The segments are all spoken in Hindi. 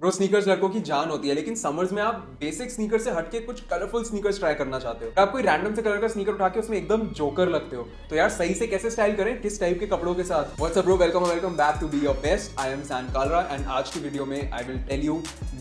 ब्रो स्नीकर्स लड़कों की जान होती है, लेकिन समर्स में आप बेसिक स्नीकर से हटके कुछ कलरफुल स्नीकर्स ट्राई करना चाहते हो। आप कोई रैंडम से कलर का स्नीकर उठा के उसमें एकदम जोकर लगते हो, तो यार सही से कैसे स्टाइल करें, किस टाइप के कपड़ों के साथ। What's up bro, welcome back to be your best. I am San Kalra and आज की वीडियो में I will tell you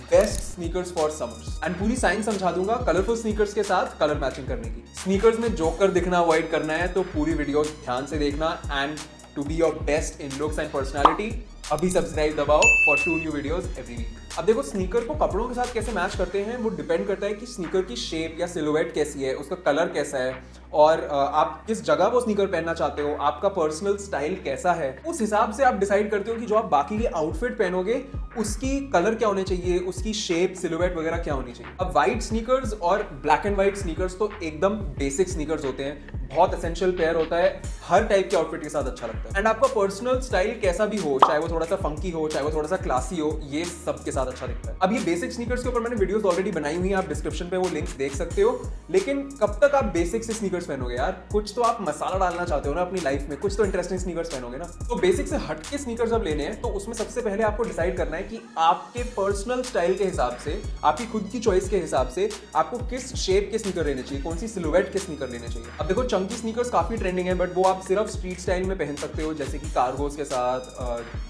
best sneakers for summers and पूरी साइंस समझा दूंगा कलरफुल स्नीकर्स के साथ कलर मैचिंग करने की। स्नीकर्स में जोकर दिखना अवॉइड करना है तो पूरी वीडियो ध्यान से देखना and to be your best in looks and personality अभी सब्सक्राइब दबाओ for 2 new videos every week. अब देखो स्नीकर को कपड़ों के साथ कैसे मैच करते हैं वो डिपेंड करता है कि स्नीकर की शेप या सिलुएट कैसी है, उसका कलर कैसा है और आप किस जगह वो स्नीकर पहनना चाहते हो, आपका पर्सनल स्टाइल कैसा है। उस हिसाब से आप डिसाइड करते हो कि जो आप बाकी के आउटफिट पहनोगे उसकी कलर क्या होने चाहिए, उसकी शेप सिलुएट वगैरह क्या होनी चाहिए। अब व्हाइट स्नीकर्स और ब्लैक एंड व्हाइट स्नीकर्स तो एकदम बेसिक स्नीकर्स होते हैं, बहुत एसेंशियल पेयर होता है, हर टाइप के आउटफिट के साथ अच्छा लगता है। एंड आपका पर्सनल स्टाइल कैसा भी हो, चाहे वो थोड़ा सा फंकी हो, चाहे वो थोड़ा सा क्लासी हो, ये सब के साथ अच्छा दिखता है। अब ये बेसिक स्नीकर्स के ऊपर मैंने वीडियोस ऑलरेडी बनाई हुई है, आप डिस्क्रिप्शन पे वो लिंक्स देख सकते हो। लेकिन कब तक आप बेसिक से स्नीकर्स पहनोगे यार, कुछ तो आप मसाला डालना चाहते हो ना अपनी लाइफ में, कुछ तो इंटरेस्टिंग स्नीकर्स पहनोगे ना। तो बेसिक से हटके स्नीकर्स जब लेने हैं तो उसमें सबसे पहले आपको डिसाइड करना है कि आपके पर्सनल स्टाइल के हिसाब से, आपकी खुद की चॉइस के हिसाब से आपको किस शेप के स्नीकर लेने चाहिए, कौन सी सिलुएट के स्नीकर लेने चाहिए। अब देखो चंकी स्नीकर्स काफी ट्रेंडिंग है, बट वो आप सिर्फ स्ट्रीट स्टाइल में पहन सकते हो, जैसे कि कार्गोस के साथ,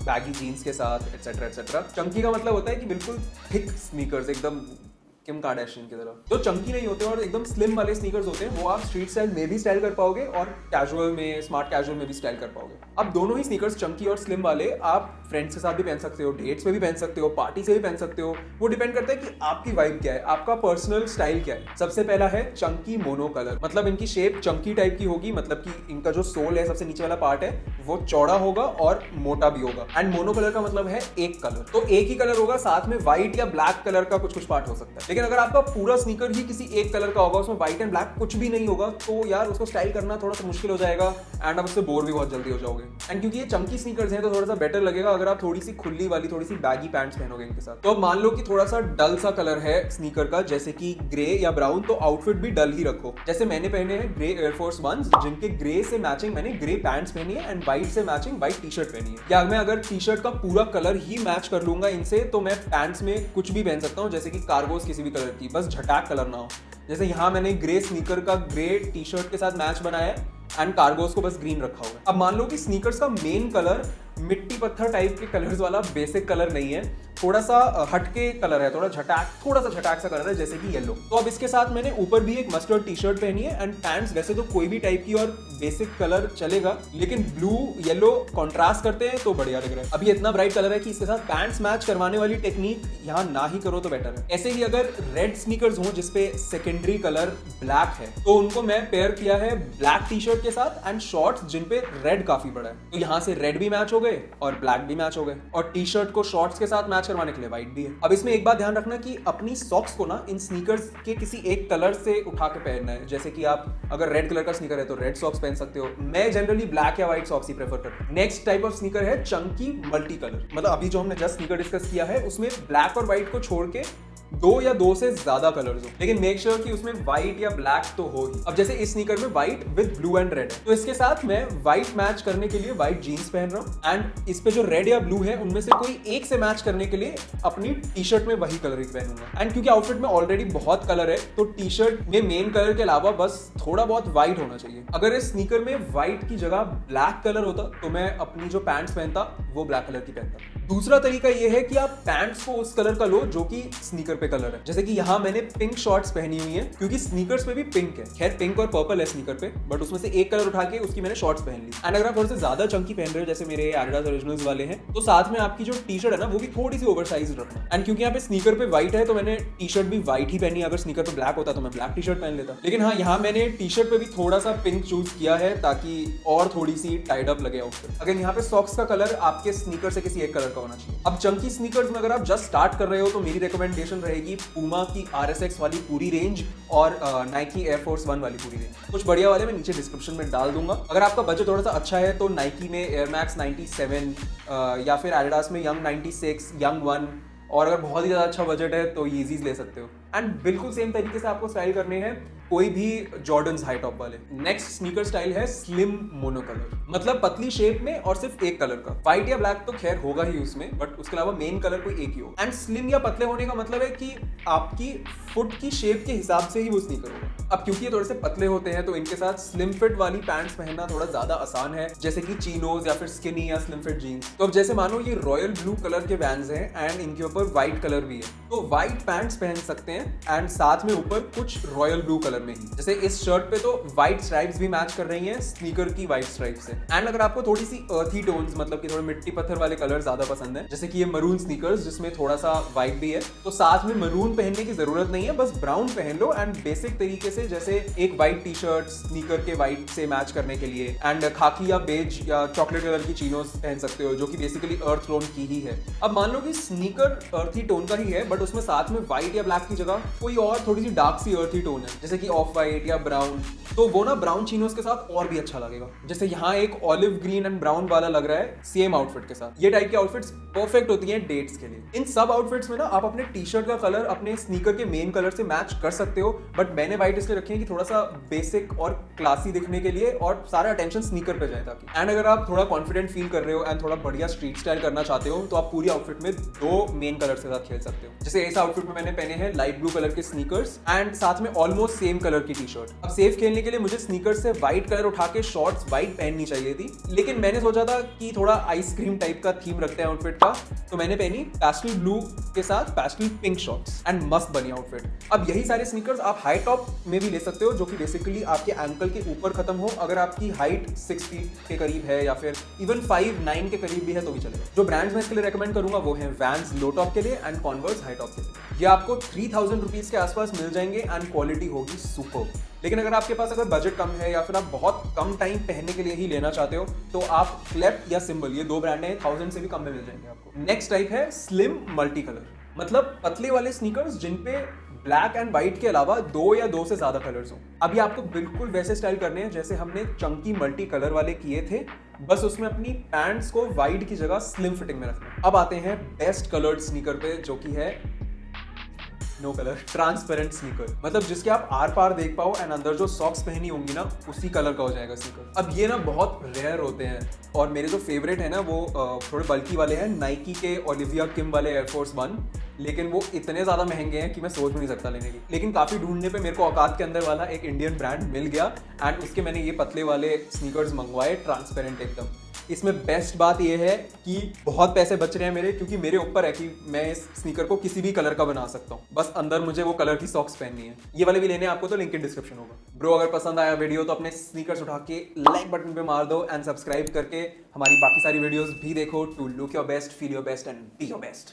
बैगी जीन्स के साथ एटसेट्रा एटसेट्रा। चंकी का मतलब होता है कि बिल्कुल थिक स्नीकर्स, एकदम किम कार्दाशियन की तरह। जो चंकी नहीं होते और एकदम स्लिम वाले स्नीकर्स होते हैं वो आप स्ट्रीट स्टाइल में भी स्टाइल कर पाओगे और कैजुअल में, स्मार्ट कैजुअल में भी स्टाइल कर पाओगे। अब दोनों ही स्नीकर्स चंकी और स्लिम वाले आप फ्रेंड्स के साथ भी पहन सकते हो, डेट्स में भी पहन सकते हो, पार्टी से भी पहन सकते हो। वो डिपेंड करता है कि आपकी वाइब क्या है, आपका पर्सनल स्टाइल क्या है। सबसे पहला है चंकी मोनो कलर, मतलब इनकी शेप चंकी टाइप की होगी, मतलब कि इनका जो सोल है, सबसे नीचे वाला पार्ट है, वो चौड़ा होगा और मोटा भी होगा। एंड मोनो कलर का मतलब है एक कलर, तो एक ही कलर होगा, साथ में व्हाइट या ब्लैक कलर का कुछ कुछ पार्ट हो सकता है। लेकिन अगर आपका पूरा स्नीकर ही किसी एक कलर का होगा, उसमें व्हाइट एंड ब्लैक कुछ भी नहीं होगा, तो यार उसको स्टाइल करना थोड़ा सा मुश्किल हो जाएगा एंड आप उससे बोर भी बहुत जल्दी हो जाओगे। एंड क्योंकि ये चंकी स्नीकर्स हैं तो थोड़ा सा बेटर लगेगा अगर आप थोड़ी सी खुली वाली, थोड़ी सी बैगी पैंट्स पहनोगे इनके साथ। तो अब मान लो कि थोड़ा सा डल सा कलर है स्नीकर का, जैसे कि ग्रे या ब्राउन, तो आउटफिट भी डल ही रखो। जैसे मैंने पहने हैं ग्रे एयरफोर्स वंस, जिनके ग्रे से मैचिंग मैंने ग्रे पैंट्स पहनी है एंड व्हाइट से मैचिंग व्हाइट टी शर्ट पहनी है। या मैं अगर टी शर्ट का पूरा कलर ही मैच कर लूंगा इनसे, तो मैं पैंट्स में कुछ भी पहन सकता हूँ, जैसे कि कार्गोस किसी भी कलर की, बस झटाक कलर ना हो। जैसे यहाँ मैंने ग्रे स्नीकर का ग्रे टी शर्ट के साथ मैच बनाया है एंड कार्गोस को बस ग्रीन रखा हुआ है। अब मान लो कि स्नीकर्स का मेन कलर मिट्टी पत्थर टाइप के कलर्स वाला बेसिक कलर नहीं है, थोड़ा सा हटके कलर है, थोड़ा सा झटाक सा कलर है, जैसे कि येलो। तो अब इसके साथ मैंने ऊपर भी एक मस्टर्ड टी शर्ट पहनी है एंड पैंट्स वैसे तो कोई भी टाइप की और बेसिक कलर चलेगा, लेकिन ब्लू येलो कॉन्ट्रास्ट करते हैं तो बढ़िया लग रहा है। अभी इतना ब्राइट कलर है कि इसके साथ पैंट्स मैच करवाने वाली टेक्निक यहाँ ना ही करो तो बेटर है। ऐसे ही अगर रेड स्नीकर्स हो जिसपे सेकेंडरी कलर ब्लैक है, तो उनको मैं पेयर किया है ब्लैक टी शर्ट के साथ एंड शॉर्ट्स जिनपे रेड काफी बड़ा है, तो यहाँ से रेड भी मैच हो गए और ब्लैक भी मैच हो गए, और टी शर्ट को शॉर्ट्स के साथ मैच करवाने के लिए व्हाइट भी है। अब इसमें एक बात ध्यान रखना कि अपनी सॉक्स को ना इन स्नीकर्स के किसी एक कलर से उठा के पहनना है, जैसे कि आप अगर रेड कलर का स्नीकर है तो रेड सॉक्स पहन सकते हो। मैं जनरली ब्लैक या व्हाइट सॉक्स ही प्रेफर करता हूं। नेक्स्ट टाइप ऑफ स्नीकर है चंकी मल्टी कलर, मतलब अभी जो हमने जस्ट स्नीकर डिस्कस किया है उसमें ब्लैक और व्हाइट को छोड़ के दो या दो से ज्यादा कलर्स हो, लेकिन मेक श्योर कि उसमें व्हाइट या ब्लैक तो हो ही। अब जैसे इस स्नीकर में white with blue and red है, तो इसके साथ मैं व्हाइट मैच करने के लिए व्हाइट जीन्स पहन रहा हूँ एंड इस पे जो रेड या ब्लू है उनमें से कोई एक से मैच करने के लिए अपनी टी शर्ट में वही कलर ही पहनूंगा। एंड क्योंकि आउटफिट में ऑलरेडी बहुत कलर है, तो टी शर्ट में मेन कलर के अलावा बस थोड़ा बहुत व्हाइट होना चाहिए। अगर इस स्नीकर में व्हाइट की जगह ब्लैक कलर होता तो मैं अपनी जो पैंट्स पहनता वो ब्लैक कलर की पहनता। दूसरा तरीका ये है कि आप पैंट्स को उस कलर का लो जो कि स्नीकर पे कलर है, जैसे कि यहाँ मैंने पिंक शॉर्ट्स पहनी हुई है क्योंकि स्नीकर्स पे भी पिंक है, खैर पिंक और पर्पल है स्नीकर पे, बट उसमें से एक कलर उठा के उसकी मैंने शॉर्ट्स पहन ली। एंड अगर आप थोड़े से ज्यादा चंकी पहन रहे हो, जैसे मेरे एडिडास ओरिजिनल्स वाले हैं, तो साथ में आपकी जो टी शर्ट है ना वो भी थोड़ी सी ओवरसाइज रखना। एंड क्योंकि यहाँ पे स्नीकर पे व्हाइट है तो मैंने टी शर्ट भी व्हाइट ही पहनी है, अगर स्नीकर पे ब्लैक होता तो मैं ब्लैक टी शर्ट पहन लेता। लेकिन हाँ, यहाँ मैंने टी शर्ट पे भी थोड़ा सा पिंक चूज किया है ताकि और थोड़ी सी टाइड अप लगे आउटफिट। अगर यहाँ पे सॉक्स का कलर आपके स्नीकर से किसी एक कलर का होना चाहिए। अब चंकी स्नीकर्स में अगर आप जस्ट स्टार्ट कर रहे हो तो मेरी रिकमेंडेशन रहेगी पूमा की RSX वाली पूरी रेंज और नाइकी एयरफोर्स 1 वाली पूरी रेंज। कुछ बढ़िया वाले मैं नीचे डिस्क्रिप्शन में डाल दूंगा। अगर आपका बजट थोड़ा सा अच्छा है तो नाइकी में एयर मैक्स 97 या फिर एडिडास में यंग 96, यंग 1, और अगर बहुत ही ज़्यादा अच्छा बजट है तो ईजीज ले सकते हो। एंड बिल्कुल सेम तरीके से आपको स्टाइल करने हैं कोई भी जॉर्डन्स हाई टॉप वाले। नेक्स्ट स्नीकर स्टाइल है स्लिम मोनोकलर, मतलब पतली शेप में और सिर्फ एक कलर का। व्हाइट या ब्लैक तो खैर होगा ही उसमें, बट उसके अलावा मेन कलर कोई एक ही हो। एंड स्लिम या पतले होने का मतलब है कि आपकी फुट की शेप के हिसाब से ही वो स्नीकर होगा। अब क्योंकि ये थोड़े से पतले होते हैं तो इनके साथ स्लिम फिट वाली पैंट्स पहनना थोड़ा ज्यादा आसान है, जैसे कि चीनोज या फिर स्किनी या स्लिम फिट जीन्स। तो अब जैसे मानो ये रॉयल ब्लू कलर के वैन्स हैं एंड इनके ऊपर व्हाइट कलर भी है, तो व्हाइट पैंट्स पहन सकते हैं एंड साथ में ऊपर कुछ रॉयल ब्लू कलर में ही। जैसे इस शर्ट पे तो व्हाइट स्ट्राइप्स भी मैच कर रही हैं स्नीकर की व्हाइट स्ट्राइप से। एंड अगर आपको थोड़ी सी अर्थी टोन्स, मतलब कि थोड़े मिट्टी पत्थर वाले कलर ज्यादा पसंद है, जैसे कि ये मरून स्नीकर्स जिसमें थोड़ा सा व्हाइट भी है, तो साथ में मरून पहनने की जरूरत नहीं है, बस ब्राउन पहन लो एंड बेसिक तरीके से जैसे एक व्हाइट टी शर्ट स्नीकर के व्हाइट से मैच करने के लिए, एंड खाकी या बेज या चॉकलेट कलर की चीनोस पहन सकते हो जो कि बेसिकली अर्थ टोन की ही है। अब मान लो कि स्नीकर अर्थी टोन का ही है, बट उसमें साथ में व्हाइट या ब्लैक की जगह कोई और थोड़ी सी डार्क सी अर्थी टोन है, जैसे कि ऑफ व्हाइट या ब्राउन, तो वो ना ब्राउन चीनोस के साथ और भी अच्छा लगेगा। जैसे यहाँ एक ऑलिव ग्रीन एंड ब्राउन वाला लग रहा है सेम आउटफिट के साथ। ये टाइप के आउटफिट्स परफेक्ट होती हैं डेट्स के लिए। इन सब आउटफिट्स में ना आप अपने टी शर्ट का कलर अपने स्नीकर के मेन कलर से मैच कर सकते हो, बट मैंने व्हाइट इसलिए रखी है कि थोड़ा सा बेसिक और क्लासी दिखने के लिए और सारा अटेंशन स्नीकर पे जाए ताकि। एंड अगर आप थोड़ा कॉन्फिडेंट फील कर रहे हो एंड थोड़ा बढ़िया स्ट्रीट स्टाइल करना चाहते हो तो आप पूरी आउटफिट में दो मेन कलर के साथ खेल सकते हो। जैसे इस आउटफिट में मैंने पहने हैं लाइट ब्लू कलर के स्नीकर्स एंड साथ में ऑलमोस्ट सेम कलर की टी शर्ट। अब सेफ खेलने के लिए मुझे स्नीकर से व्हाइट कलर उठा के शॉर्ट्स व्हाइट पहननी चाहिए थी, लेकिन मैंने सोचा था कि थोड़ा आइसक्रीम टाइप का थीम रखते हैं आउटफिट का, तो मैंने पहनी पैस्टल ब्लू के साथ पैस्टल पिंक शॉर्ट्स एंड मस्त बनी आउटफिट। अब यही सारे स्नीकर्स आप हाई टॉप में भी ले सकते हो, जो कि बेसिकली आपके एंकल के ऊपर खत्म हो। अगर आपकी हाइट 6 फीट के करीब है या फिर इवन 5'9" के करीब भी है तो भी चलेगा। जो ब्रांड्स मैं इसके लिए रेकमेंड करूंगा वो है वैंस लो टॉप के लिए एंड कॉन्वर्स हाई टॉप के लिए। ये आपको 3000 रुपीज के आसपास मिल जाएंगे एंड क्वालिटी होगी सुपर। लेकिन अगर आपके पास अगर बजट कम है या फिर आप बहुत कम टाइम पहनने के लिए ही लेना चाहते हो तो आप क्लेप्ट या सिंबल, ये दो ब्रांड हैं, 1000 से भी कम में मिल जाएंगे आपको। नेक्स्ट टाइप है स्लिम मल्टी कलर, मतलब पतले वाले स्नीकर्स जिन पे ब्लैक एंड व्हाइट के अलावा दो या दो से ज्यादा कलर्स हो। अभी आपको बिल्कुल वैसे स्टाइल करने हैं जैसे हमने चंकी मल्टी कलर वाले किए थे, बस उसमें अपनी पैंट्स को व्हाइट की जगह स्लिम फिटिंग में रखना। अब आते हैं बेस्ट कलर्ड स्नीकर पे, जो कि है नो कलर ट्रांसपेरेंट स्नीकर, मतलब जिसके आप आर पार देख पाओ एंड अंदर जो सॉक्स पहनी होंगी ना उसी कलर का हो जाएगा स्नीकर। अब ये ना बहुत रेयर होते हैं और मेरे जो फेवरेट है ना वो थोड़े बल्कि वाले हैं, नाइकी के ओलिविया किम वाले एयरफोर्स 1, लेकिन वो इतने ज्यादा महंगे हैं कि मैं सोच भी नहीं सकता लेने की। लेकिन काफी ढूंढने पे मेरे को औकात के अंदर वाला एक इंडियन ब्रांड मिल गया एंड उसके मैंने ये पतले वाले स्नीकर्स मंगवाए, ट्रांसपेरेंट एकदम। इसमें बेस्ट बात यह है कि बहुत पैसे बच रहे हैं मेरे, क्योंकि मेरे ऊपर है कि मैं इस स्नीकर को किसी भी कलर का बना सकता हूँ, बस अंदर मुझे वो कलर की सॉक्स पहननी है। ये वाले भी लेने आपको तो लिंक इन डिस्क्रिप्शन होगा। ब्रो अगर पसंद आया वीडियो तो अपने स्नीकर्स उठा के लाइक बटन पे मार दो एंड सब्सक्राइब करके हमारी बाकी सारी वीडियोस भी देखो to look your best, feel your best and be your best.